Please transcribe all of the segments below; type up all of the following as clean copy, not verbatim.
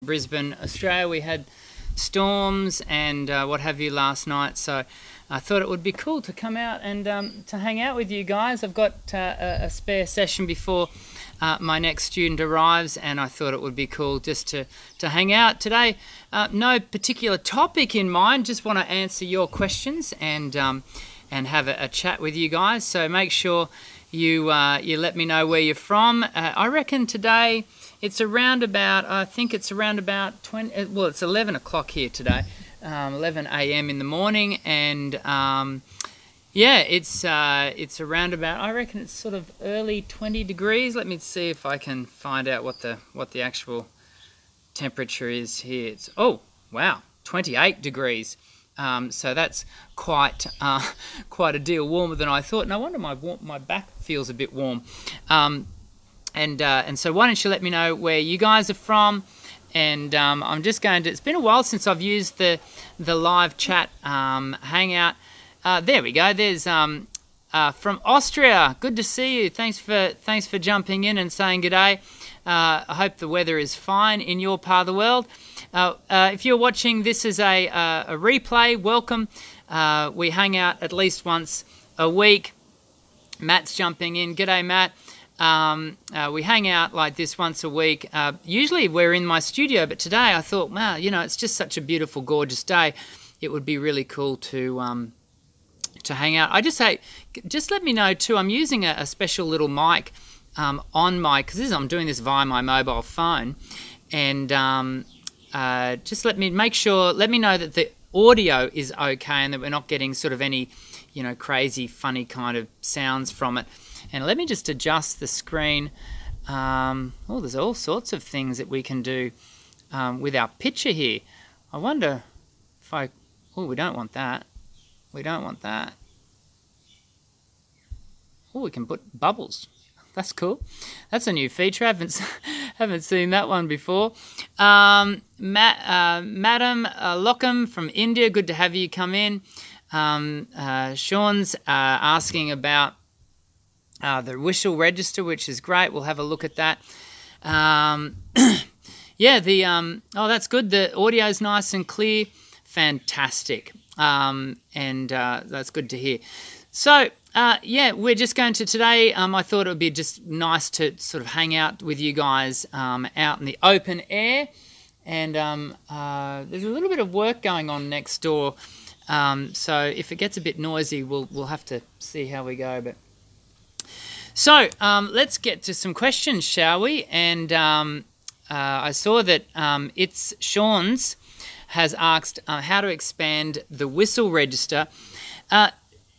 Brisbane, Australia. We had storms and what have you last night, so I thought it would be cool to come out and to hang out with you guys. I've got a spare session before my next student arrives, and I thought it would be cool just to hang out today. No particular topic in mind, just want to answer your questions and have a chat with you guys. So make sure you let me know where you're from. I reckon today it's around about, I think it's around about 20, well, it's 11 o'clock here today, 11 a.m. in the morning, and yeah, it's around about, I reckon it's sort of early 20 degrees. Let me see if I can find out what the actual temperature is here. It's, oh, wow, 28 degrees. So that's quite a deal warmer than I thought. No wonder my back feels a bit warm. And so why don't you let me know where you guys are from, and I'm just going to, it's been a while since I've used the live chat hangout. There we go, there's from Austria, good to see you, thanks for jumping in and saying good day. I hope the weather is fine in your part of the world. If you're watching this as a replay, welcome. We hang out at least once a week. Matt's jumping in, g'day Matt. We hang out like this once a week. Usually we're in my studio, but today I thought, wow, you know, it's just such a beautiful, gorgeous day. It would be really cool to hang out. I just say, just let me know too. I'm using a special little mic on my, because I'm doing this via my mobile phone, and just let me know that the audio is okay and that we're not getting sort of any, you know, crazy, funny kind of sounds from it. And let me just adjust the screen. Oh, there's all sorts of things that we can do with our picture here. I wonder if oh, we don't want that. We don't want that. Oh, we can put bubbles. That's cool. That's a new feature. I haven't seen that one before. Madam Lockham from India, good to have you come in. Sean's asking about the whistle register, which is great. We'll have a look at that. Yeah, oh, that's good. The audio is nice and clear. Fantastic. And that's good to hear. So, yeah, we're just going to today, I thought it would be just nice to sort of hang out with you guys out in the open air. And there's a little bit of work going on next door. So if it gets a bit noisy, we'll have to see how we go. But so let's get to some questions, shall we? And I saw that it's Sean's has asked how to expand the whistle register.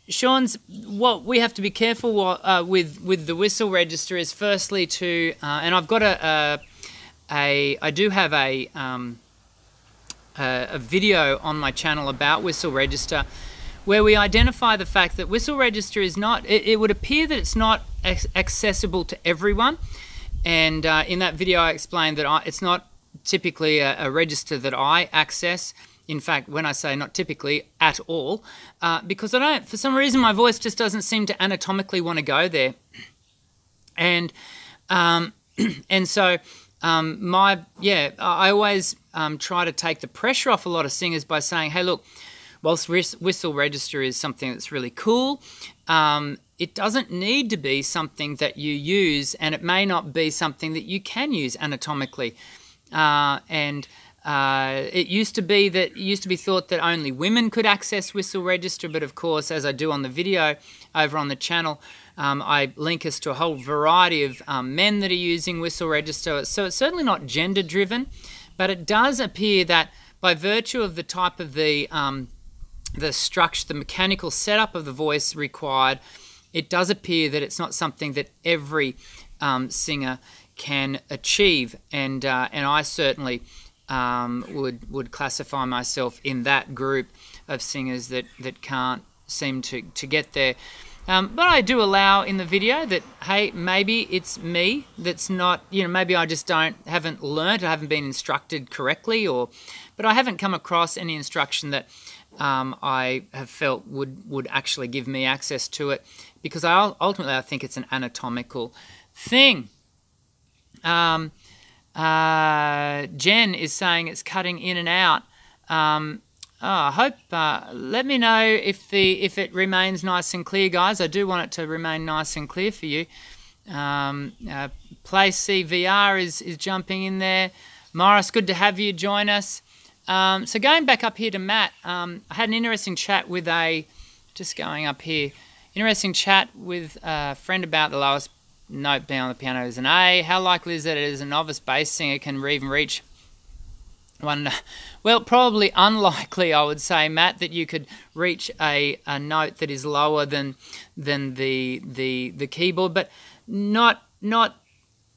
Sean's, what we have to be careful with the whistle register is firstly to, and I've got I do have a video on my channel about whistle register, where we identify the fact that whistle register is not, it would appear that it's not accessible to everyone. And in that video I explained that it's not typically a register that I access. In fact, when I say not typically, at all, because I don't, for some reason my voice just doesn't seem to anatomically want to go there. And so I always try to take the pressure off a lot of singers by saying, hey, look, whilst whistle register is something that's really cool, it doesn't need to be something that you use, and it may not be something that you can use anatomically. It used to be thought that only women could access whistle register, but of course, as I do on the video over on the channel, I link us to a whole variety of men that are using whistle register. So it's certainly not gender driven, but it does appear that by virtue of the type of the structure, the mechanical setup of the voice required, it does appear that it's not something that every singer can achieve, and I certainly would classify myself in that group of singers that can't seem to get there. But I do allow in the video that, hey, maybe it's me that's not, you know, maybe I just haven't learned, I haven't been instructed correctly, but I haven't come across any instruction that I have felt would actually give me access to it, because ultimately I think it's an anatomical thing. Jen is saying it's cutting in and out. I hope. Let me know if it remains nice and clear, guys. I do want it to remain nice and clear for you. Play CVR is jumping in there. Morris, good to have you join us. So going back up here to Matt, I had an interesting chat with interesting chat with a friend about the lowest note being on the piano is an A. How likely is it as a novice bass singer can even reach one? Well, probably unlikely, I would say, Matt, that you could reach a note that is lower than the keyboard, but not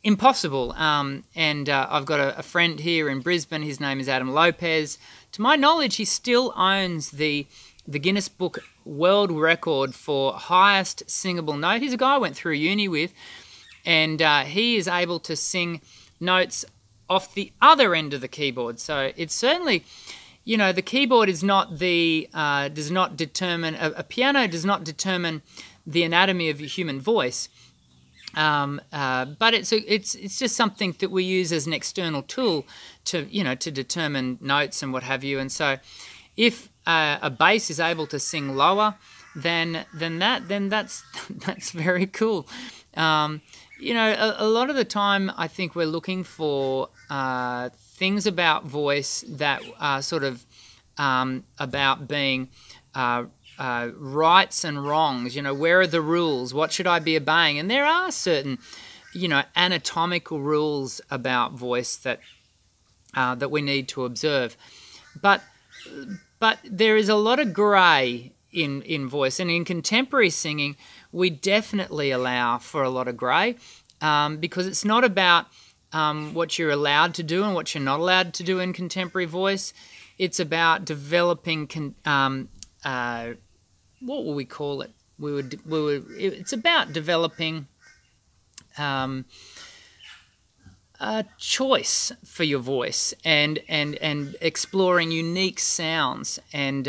impossible. And I've got a friend here in Brisbane. His name is Adam Lopez. To my knowledge, he still owns the Guinness Book World Record for highest singable note. He's a guy I went through uni with, and he is able to sing notes off the other end of the keyboard. So it's certainly, the keyboard is not does not determine, a piano does not determine the anatomy of your human voice. But it's just something that we use as an external tool to determine notes and what have you. And so, if a bass is able to sing lower, then that's very cool. A lot of the time, I think we're looking for things about voice that are sort of about being rights and wrongs. Where are the rules? What should I be obeying? And there are certain, anatomical rules about voice that we need to observe. But there is a lot of grey in voice, and in contemporary singing, we definitely allow for a lot of grey because it's not about what you're allowed to do and what you're not allowed to do in contemporary voice. It's about developing what will we call it? It's about developing a choice for your voice and exploring unique sounds and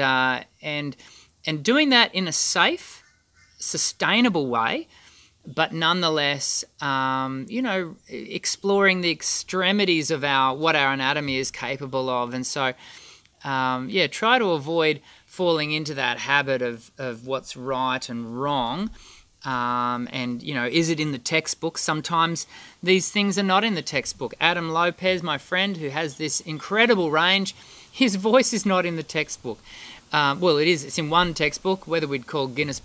doing that in a safe, sustainable way, but nonetheless, exploring the extremities of what our anatomy is capable of. And so, try to avoid falling into that habit of what's right and wrong. Is it in the textbook? Sometimes these things are not in the textbook. Adam Lopez, my friend, who has this incredible range, his voice is not in the textbook. Well, it is. It's in one textbook, whether we'd call the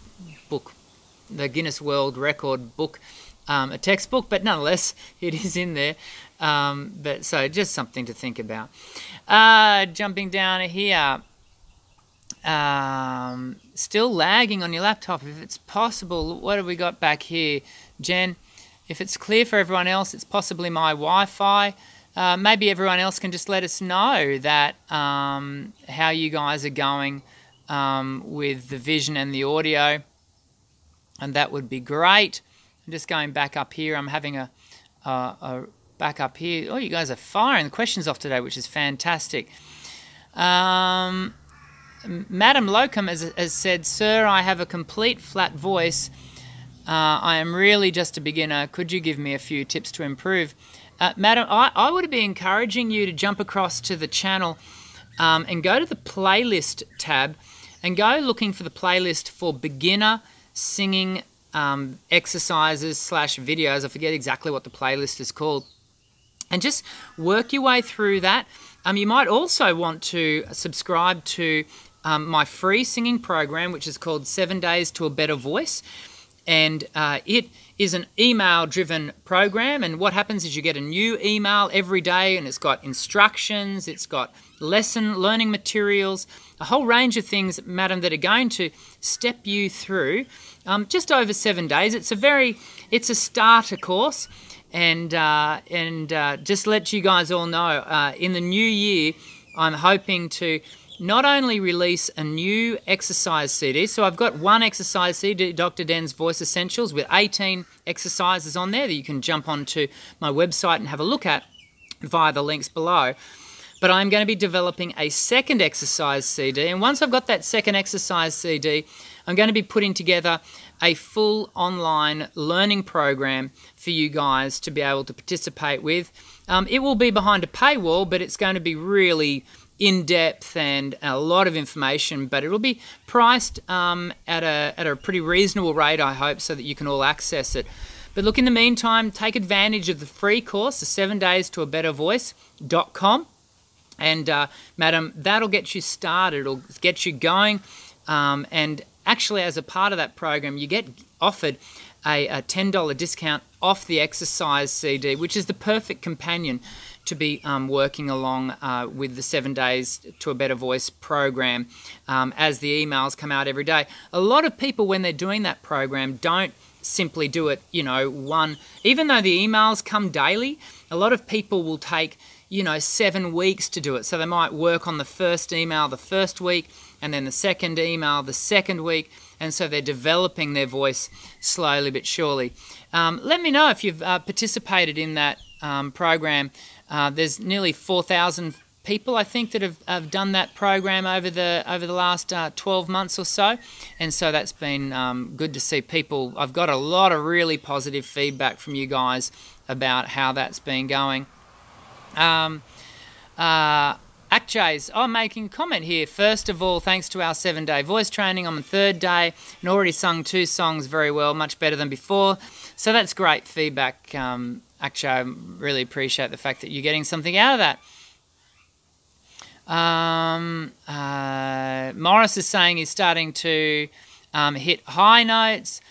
Guinness World Record book, a textbook, but nonetheless, it is in there. But so just something to think about. Jumping down here. Still lagging on your laptop. If it's possible, what have we got back here, Jen? If it's clear for everyone else, it's possibly my Wi-Fi. Maybe everyone else can just let us know that how you guys are going with the vision and the audio, and that would be great. I'm just going back up here. I'm having a back up here. Oh, you guys are firing the questions off today, which is fantastic. Madam Locum has said, "Sir, I have a complete flat voice. I am really just a beginner. Could you give me a few tips to improve?" Madam, I would be encouraging you to jump across to the channel and go to the playlist tab and go looking for the playlist for beginner singing exercises / videos. I forget exactly what the playlist is called. And just work your way through that. You might also want to subscribe to my free singing program, which is called 7 Days to a Better Voice. And it is an email-driven program. And what happens is you get a new email every day, and it's got instructions, it's got learning materials, a whole range of things, madam, that are going to step you through just over 7 days. It's a starter course. And just let you guys all know, in the new year, I'm hoping to not only release a new exercise CD, so I've got one exercise CD, Dr. Den's Voice Essentials, with 18 exercises on there that you can jump onto my website and have a look at via the links below. But I'm going to be developing a second exercise CD. And once I've got that second exercise CD, I'm going to be putting together a full online learning program for you guys to be able to participate with. It will be behind a paywall, but it's going to be really in-depth and a lot of information, but it'll be priced at a pretty reasonable rate, I hope, so that you can all access it. But look, in the meantime, take advantage of the free course, the 7 Days to a Better Voice.com. And, madam, that'll get you started. It'll get you going. And actually, as a part of that program, you get offered a $10 discount off the exercise CD, which is the perfect companion to be working along with the 7 Days to a Better Voice program as the emails come out every day. A lot of people, when they're doing that program, don't simply do it, even though the emails come daily, a lot of people will take 7 weeks to do it. So they might work on the first email the first week, and then the second email the second week, and so they're developing their voice slowly but surely. Let me know if you've participated in that program. There's nearly 4,000 people, I think, that have done that program over the last 12 months or so, and so that's been good to see people. I've got a lot of really positive feedback from you guys about how that's been going. Akjay's, I'm making a comment here. First of all, thanks to our 7-day voice training, I'm on the 3rd day and already sung 2 songs very well, much better than before. So that's great feedback, Akjay. I really appreciate the fact that you're getting something out of that. Morris is saying he's starting to hit high notes.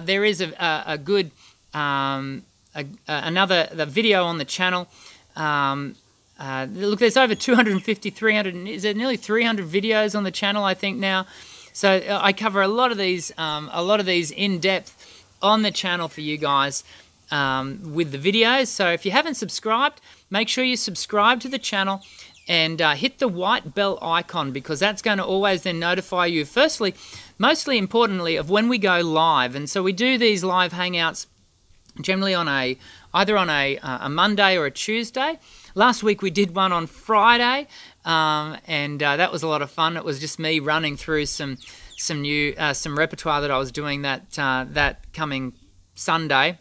There is a good another video on the channel. Look, there's over 250, 300, is there nearly 300 videos on the channel, I think, now. So I cover a lot of these in depth on the channel for you guys with the videos. So if you haven't subscribed, make sure you subscribe to the channel and hit the white bell icon, because that's going to always then notify you, firstly, mostly importantly, of when we go live. And so we do these live hangouts generally on either on a Monday or a Tuesday. Last week we did one on Friday, and that was a lot of fun. It was just me running through some repertoire that I was doing that coming Sunday,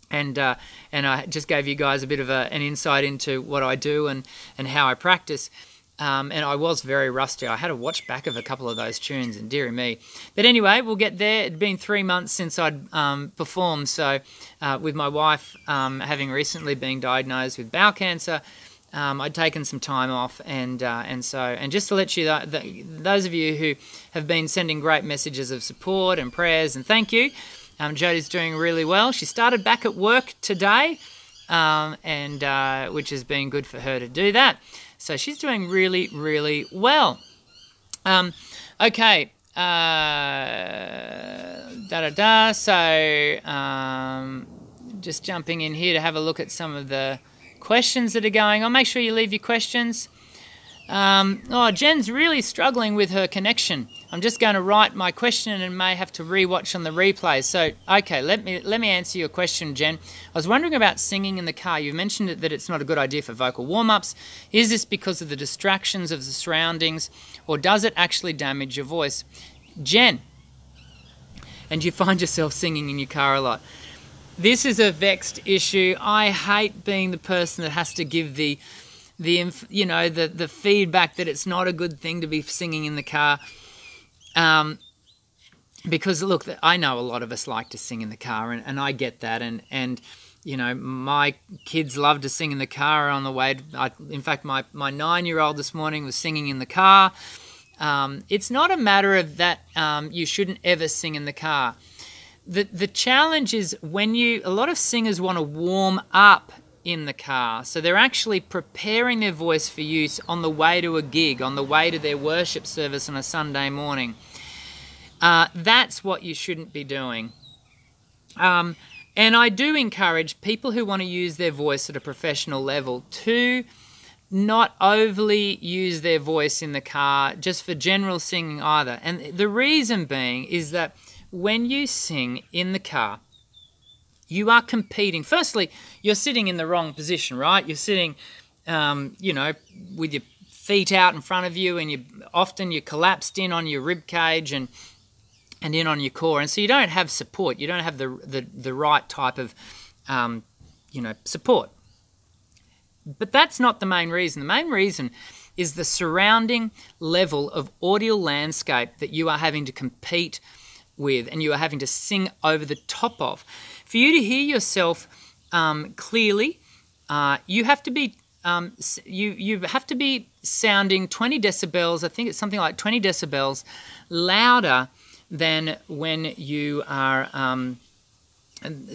and I just gave you guys a bit of an insight into what I do and how I practice. And I was very rusty. I had to watch back of a couple of those tunes, and dearie me. But anyway, we'll get there. It'd been 3 months since I'd performed, so with my wife having recently been diagnosed with bowel cancer, I'd taken some time off, and just to let you know, those of you who have been sending great messages of support and prayers and thank you, Jodie's doing really well. She started back at work today, and which has been good for her to do that. So she's doing really, really well. Okay. So just jumping in here to have a look at some of the questions that are going on. Make sure you leave your questions. Jen's really struggling with her connection. I'm just going to write my question and may have to rewatch on the replay. So, okay, let me answer your question, Jen. I was wondering about singing in the car. You mentioned that it's not a good idea for vocal warm-ups. Is this because of the distractions of the surroundings, or does it actually damage your voice? Jen, and you find yourself singing in your car a lot. This is a vexed issue. I hate being the person that has to give the feedback that it's not a good thing to be singing in the car, because look, I know a lot of us like to sing in the car, and I get that, and my kids love to sing in the car on the way. In fact, my 9-year-old this morning was singing in the car. It's not a matter of that you shouldn't ever sing in the car. The challenge is when a lot of singers want to warm up in the car. So they're actually preparing their voice for use on the way to a gig, on the way to their worship service on a Sunday morning. That's what you shouldn't be doing. And I do encourage people who want to use their voice at a professional level to not overly use their voice in the car just for general singing either. And the reason being is that when you sing in the car, you are competing. Firstly, you're sitting in the wrong position, right? You're sitting you know, with your feet out in front of you, and you're collapsed in on your rib cage and in on your core, and so you don't have support. You don't have the right type of you know, support. But that's not the main reason. The main reason is the surrounding level of audio landscape that you are having to compete with and you are having to sing over the top of. For you to hear yourself clearly, you have to be you have to be sounding 20 decibels. I think it's something like 20 decibels louder than when you are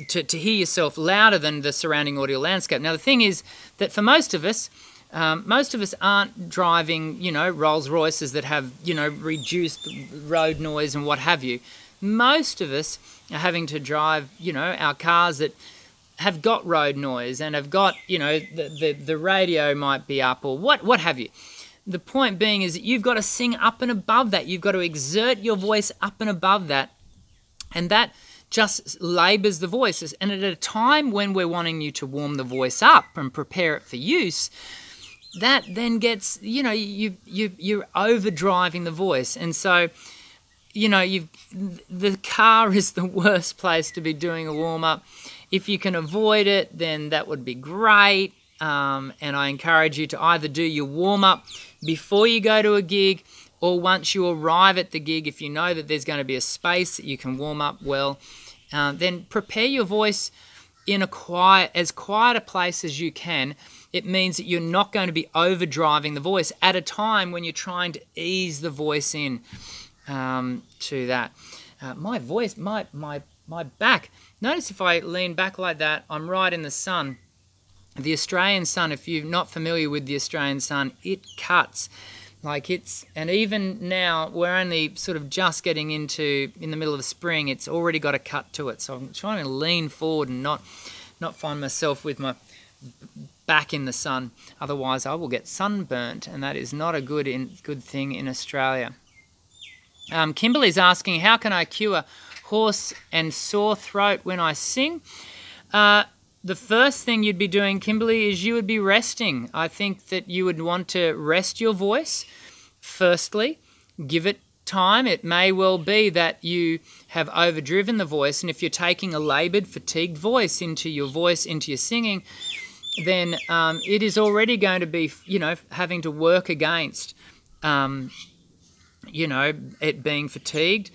to hear yourself louder than the surrounding audio landscape. Now, the thing is that for most of us aren't driving, you know, Rolls Royces that have, you know, reduced road noise and what have you. Most of us are having to drive, you know, our cars that have got road noise and have got, you know, the radio might be up or what have you. The point being is that you've got to sing up and above that. You've got to exert your voice up and above that, and that just labours the voices. And at a time when we're wanting you to warm the voice up and prepare it for use, that then gets, you know, you're overdriving the voice. And so, you know, the car is the worst place to be doing a warm-up. If you can avoid it, then that would be great. And I encourage you to either do your warm-up before you go to a gig, or once you arrive at the gig, if you know that there's going to be a space that you can warm up well, then prepare your voice in as quiet a place as you can. It means that you're not going to be overdriving the voice at a time when you're trying to ease the voice in to that. My voice, my back. Notice if I lean back like that, I'm right in the sun. The Australian sun, if you're not familiar with the Australian sun, it cuts. And even now, we're only sort of just getting in the middle of spring, it's already got a cut to it. So I'm trying to lean forward and not find myself with my back in the sun. Otherwise, I will get sunburnt, and that is not a good thing in Australia. Kimberly's asking, how can I cure hoarse and sore throat when I sing? The first thing you'd be doing, Kimberly, is you would be resting. I think that you would want to rest your voice, firstly. Give it time. It may well be that you have overdriven the voice, and if you're taking a laboured, fatigued voice into your singing, then it is already going to be, you know, having to work against, you know, it being fatigued.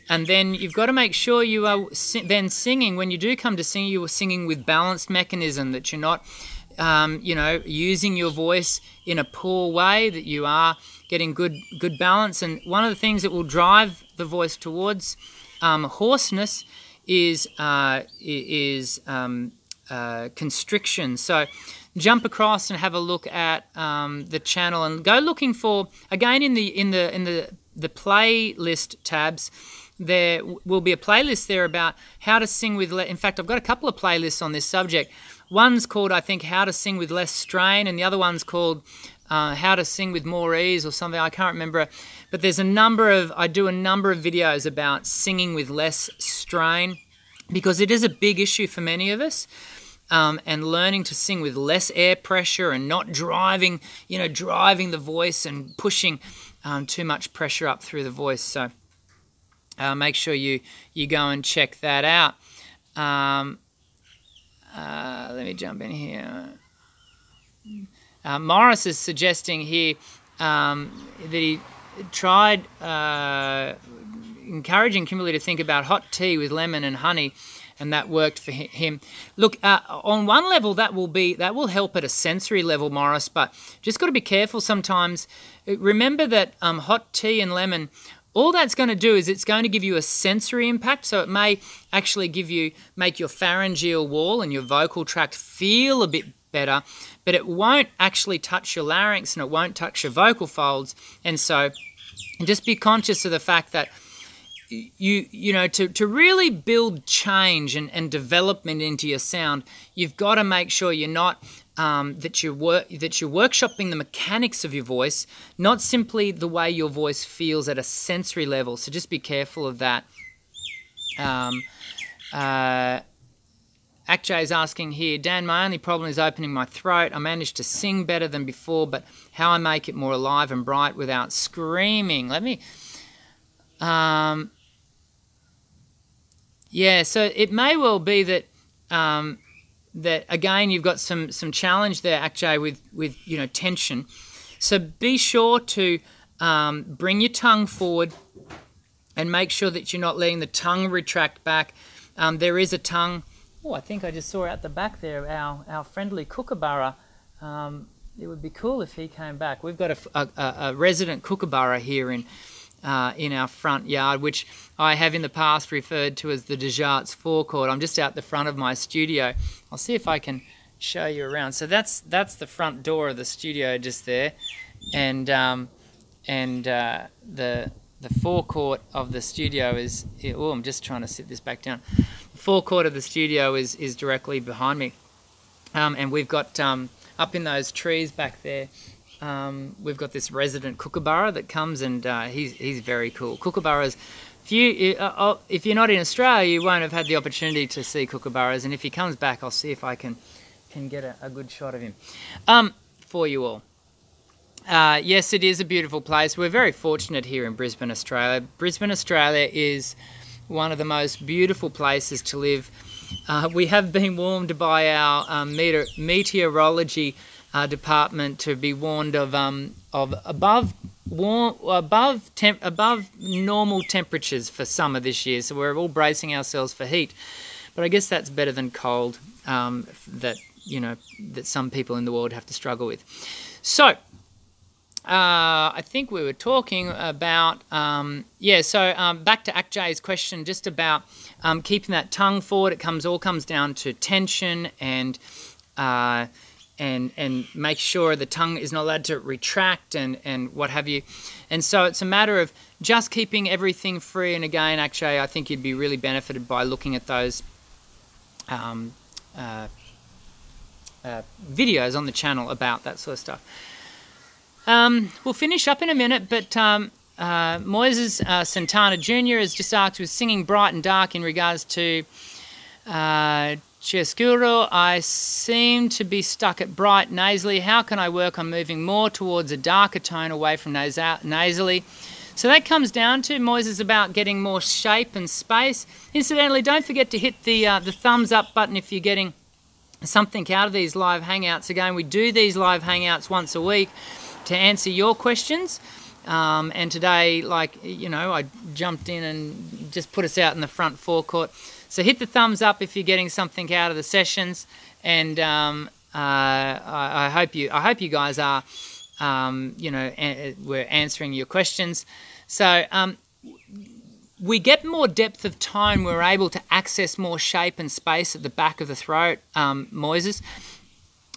And then you've got to make sure you are then singing. When you do come to sing, you are singing with balanced mechanism, that you're not, you know, using your voice in a poor way, that you are getting good balance. And one of the things that will drive the voice towards hoarseness is constriction. So jump across and have a look at the channel and go looking for, again, in the playlist tabs. There will be a playlist there about how to sing with in fact, I've got a couple of playlists on this subject. One's called, I think, How to Sing with Less Strain, and the other one's called How to Sing with More Ease or something. I can't remember. But there's I do a number of videos about singing with less strain, because it is a big issue for many of us. And learning to sing with less air pressure and not driving the voice and pushing too much pressure up through the voice. So make sure you go and check that out. Let me jump in here. Morris is suggesting here that he tried encouraging Kimberly to think about hot tea with lemon and honey, and that worked for him. Look, on one level, that will help at a sensory level, Morris, but just got to be careful sometimes. Remember that hot tea and lemon, all that's going to do is it's going to give you a sensory impact, so it may actually make your pharyngeal wall and your vocal tract feel a bit better, but it won't actually touch your larynx and it won't touch your vocal folds. And so just be conscious of the fact that you know, to really build change and development into your sound, you've got to make sure you're not that you're workshopping the mechanics of your voice, not simply the way your voice feels at a sensory level. So just be careful of that. Akjay is asking here, Dan, my only problem is opening my throat. I managed to sing better than before, but how I make it more alive and bright without screaming. Let me... yeah, so it may well be that that again you've got some challenge there, Akjay, with tension. So be sure to bring your tongue forward and make sure that you're not letting the tongue retract back. There is a tongue. Oh, I think I just saw out the back there our friendly kookaburra. It would be cool if he came back. We've got a resident kookaburra here in our front yard, which I have in the past referred to as the Djarts forecourt. I'm just out the front of my studio. I'll see if I can show you around. So that's the front door of the studio just there, and the forecourt of the studio is... oh, I'm just trying to sit this back down. The forecourt of the studio is directly behind me, and we've got up in those trees back there. We've got this resident kookaburra that comes, and he's very cool. Kookaburras, if you're not in Australia, you won't have had the opportunity to see kookaburras, and if he comes back, I'll see if I can get a good shot of him for you all. Yes, it is a beautiful place. We're very fortunate here in Brisbane, Australia. Brisbane, Australia is one of the most beautiful places to live. We have been warned by our meteorology department to be warned of above normal temperatures for summer this year. So we're all bracing ourselves for heat. But I guess that's better than cold that some people in the world have to struggle with. So I think we were talking about back to Akjay's question just about keeping that tongue forward. It all comes down to tension and make sure the tongue is not allowed to retract and what have you. And so it's a matter of just keeping everything free. And again, Akjay, I think you'd be really benefited by looking at those videos on the channel about that sort of stuff. We'll finish up in a minute, but Moises Santana Jr. has just asked, was singing bright and dark in regards to Chiaroscuro. I seem to be stuck at bright nasally. How can I work on moving more towards a darker tone away from nasally? So that comes down to, Moises, about getting more shape and space. Incidentally, don't forget to hit the thumbs up button if you're getting something out of these live hangouts. Again, we do these live hangouts once a week to answer your questions. And today, I jumped in and just put us out in the front forecourt. So hit the thumbs up if you're getting something out of the sessions, and I hope you guys are, we're answering your questions. So we get more depth of tone. We're able to access more shape and space at the back of the throat, Moises,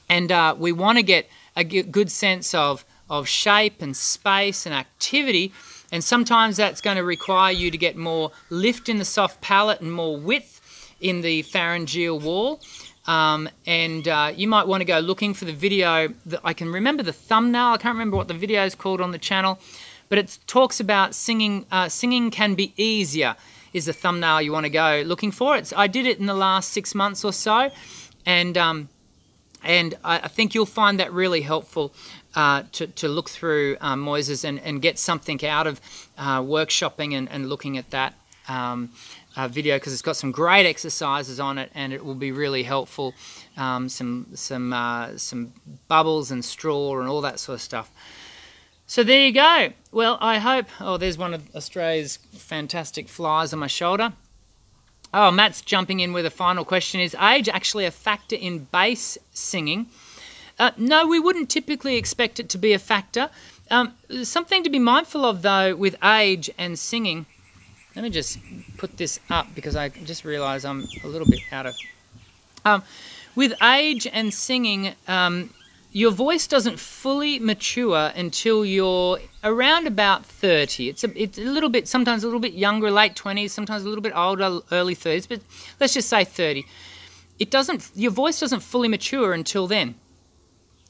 and we want to get a good sense of shape and space and activity. And sometimes that's going to require you to get more lift in the soft palate and more width in the pharyngeal wall. And you might want to go looking for the video. I can remember the thumbnail. I can't remember what the video is called on the channel, but it talks about singing. Singing can be easier is the thumbnail you want to go looking for. I did it in the last 6 months or so, and I think you'll find that really helpful to look through Moises and get something out of workshopping and looking at that video, because it's got some great exercises on it and it will be really helpful. Some bubbles and straw and all that sort of stuff. So there you go. Well, I hope... Oh, there's one of Australia's fantastic flies on my shoulder. Oh, Matt's jumping in with a final question. Is age actually a factor in bass singing? No, we wouldn't typically expect it to be a factor. Something to be mindful of, though, with age and singing. Let me just put this up because I just realised I'm a little bit out of... with age and singing, your voice doesn't fully mature until you're around about 30. It's a little bit, sometimes a little bit younger, late 20s, sometimes a little bit older, early 30s, but let's just say 30. Your voice doesn't fully mature until then.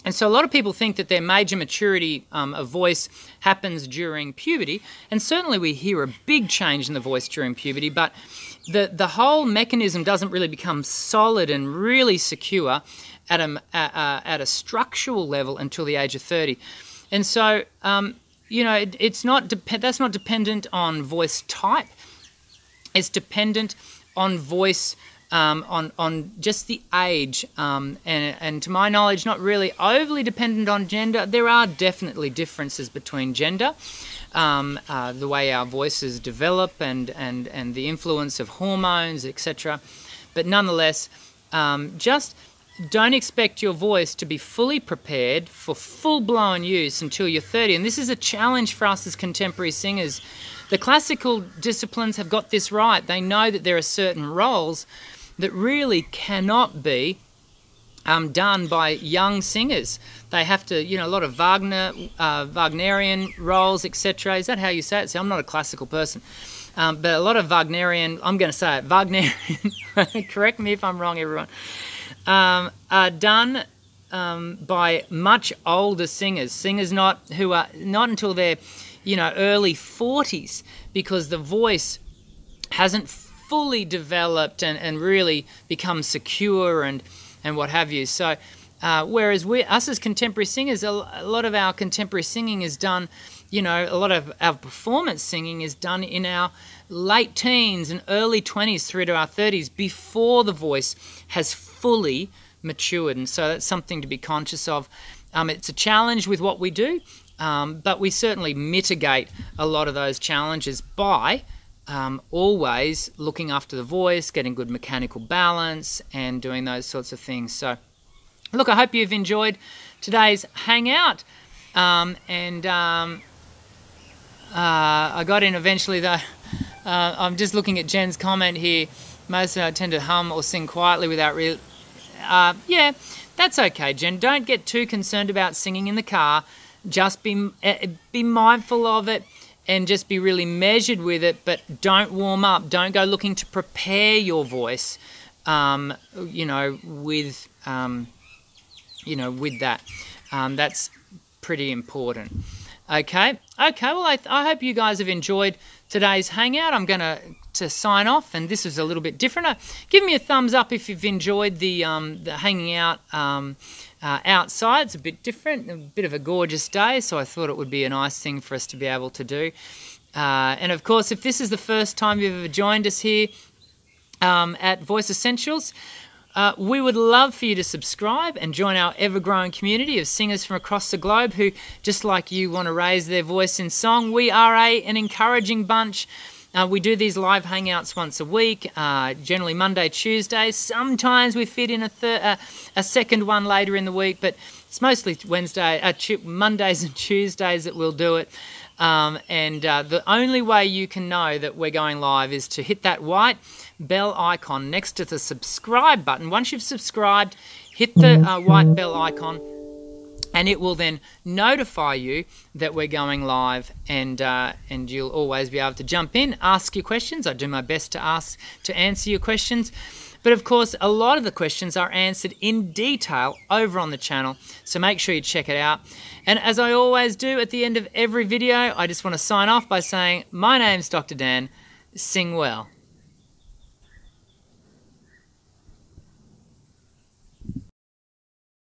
And so a lot of people think that their major maturity of voice happens during puberty, and certainly we hear a big change in the voice during puberty, but the whole mechanism doesn't really become solid and really secure at a structural level until the age of 30. And so, that's not dependent on voice type. It's dependent on voice, on just the age, and to my knowledge, not really overly dependent on gender. There are definitely differences between gender, the way our voices develop, and the influence of hormones, etc. But nonetheless, just don't expect your voice to be fully prepared for full-blown use until you're 30. And this is a challenge for us as contemporary singers. The classical disciplines have got this right. They know that there are certain roles that really cannot be done by young singers. They have to, a lot of Wagnerian roles, etc. Is that how you say it? See, I'm not a classical person. But a lot of Wagnerian, I'm going to say it, Wagnerian, correct me if I'm wrong, everyone, are done by much older singers who are not until their early 40s, because the voice hasn't fully developed and really become secure and what have you. So whereas us as contemporary singers, a lot of our contemporary singing is done, a lot of our performance singing is done in our late teens and early 20s through to our 30s, before the voice has fully matured. And so that's something to be conscious of. It's a challenge with what we do, but we certainly mitigate a lot of those challenges by always looking after the voice, getting good mechanical balance, and doing those sorts of things. So, look, I hope you've enjoyed today's hangout. I got in eventually, though. I'm just looking at Jen's comment here. Most of I tend to hum or sing quietly without real... yeah, that's okay, Jen. Don't get too concerned about singing in the car. Just be mindful of it and just be really measured with it, but don't warm up. Don't go looking to prepare your voice, with that. That's pretty important. Okay, well, I hope you guys have enjoyed today's hangout. I'm going to sign off, and this was a little bit different. Give me a thumbs up if you've enjoyed the hanging out outside. It's a bit different, a bit of a gorgeous day, so I thought it would be a nice thing for us to be able to do. And of course, if this is the first time you've ever joined us here at Voice Essentials, we would love for you to subscribe and join our ever-growing community of singers from across the globe who, just like you, want to raise their voice in song. We are an encouraging bunch. We do these live hangouts once a week, generally Monday, Tuesday. Sometimes we fit in a second one later in the week, but it's mostly Mondays and Tuesdays that we'll do it. The only way you can know that we're going live is to hit that white bell icon next to the subscribe button. Once you've subscribed, hit the white bell icon, and it will then notify you that we're going live, and you'll always be able to jump in, ask your questions. I do my best to answer your questions. But of course, a lot of the questions are answered in detail over on the channel, so make sure you check it out. And as I always do at the end of every video, I just want to sign off by saying, my name's Dr. Dan. Sing well.